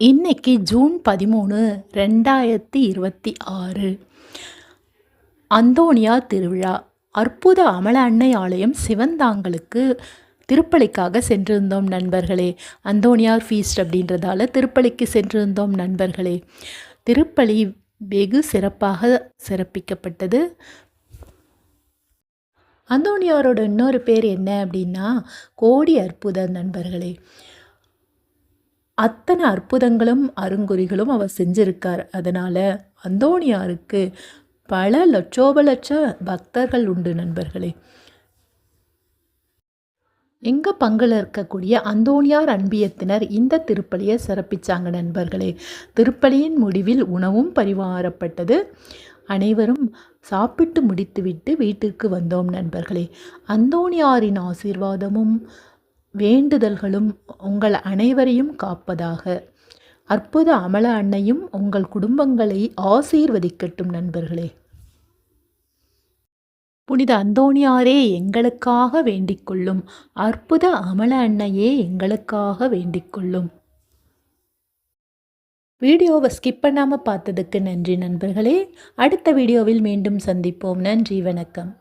இன்னைக்கு ஜூன் 13, 2026. அந்தோணியார் திருவிழா. அற்புத அமல அன்னை ஆலயம் சிவந்தாங்களுக்கு திருப்பலிக்காக சென்றிருந்தோம் நண்பர்களே. அந்தோணியார் ஃபீஸ்ட் அப்படின்றதால திருப்பலிக்கு சென்றிருந்தோம் நண்பர்களே. திருப்பலி வெகு சிறப்பாக சிறப்பிக்கப்பட்டது. அந்தோணியாரோட இன்னொரு பேர் என்ன அப்படின்னா கோடி அற்புத நண்பர்களே. அத்தனை அற்புதங்களும் அருங்குறிகளும் அவர் செஞ்சிருக்கார். அதனால் அந்தோணியாருக்கு பல லட்சோபலட்ச பக்தர்கள் உண்டு நண்பர்களே. எங்கள் பங்கில் இருக்கக்கூடிய அந்தோணியார் அன்பியத்தினர் இந்த திருப்பலியை சிறப்பித்தாங்க நண்பர்களே. திருப்பலியின் முடிவில் உணவும் பரிமாறப்பட்டது. அனைவரும் சாப்பிட்டு முடித்துவிட்டு வீட்டிற்கு வந்தோம் நண்பர்களே. அந்தோணியாரின் ஆசீர்வாதமும் வேண்டுதல்களும் உங்கள் அனைவரையும் காப்பதாக. அற்புத அமல அன்னையும் உங்கள் குடும்பங்களை ஆசீர்வதிக்கட்டும் நண்பர்களே. புனித அந்தோணியாரே எங்களுக்காக வேண்டிக்கொள்ளும். அற்புத அமல அன்னையே எங்களுக்காக வேண்டிக்கொள்ளும். வீடியோவை ஸ்கிப் பண்ணாமல் பார்த்ததுக்கு நன்றி நண்பர்களே. அடுத்த வீடியோவில் மீண்டும் சந்திப்போம். நன்றி, வணக்கம்.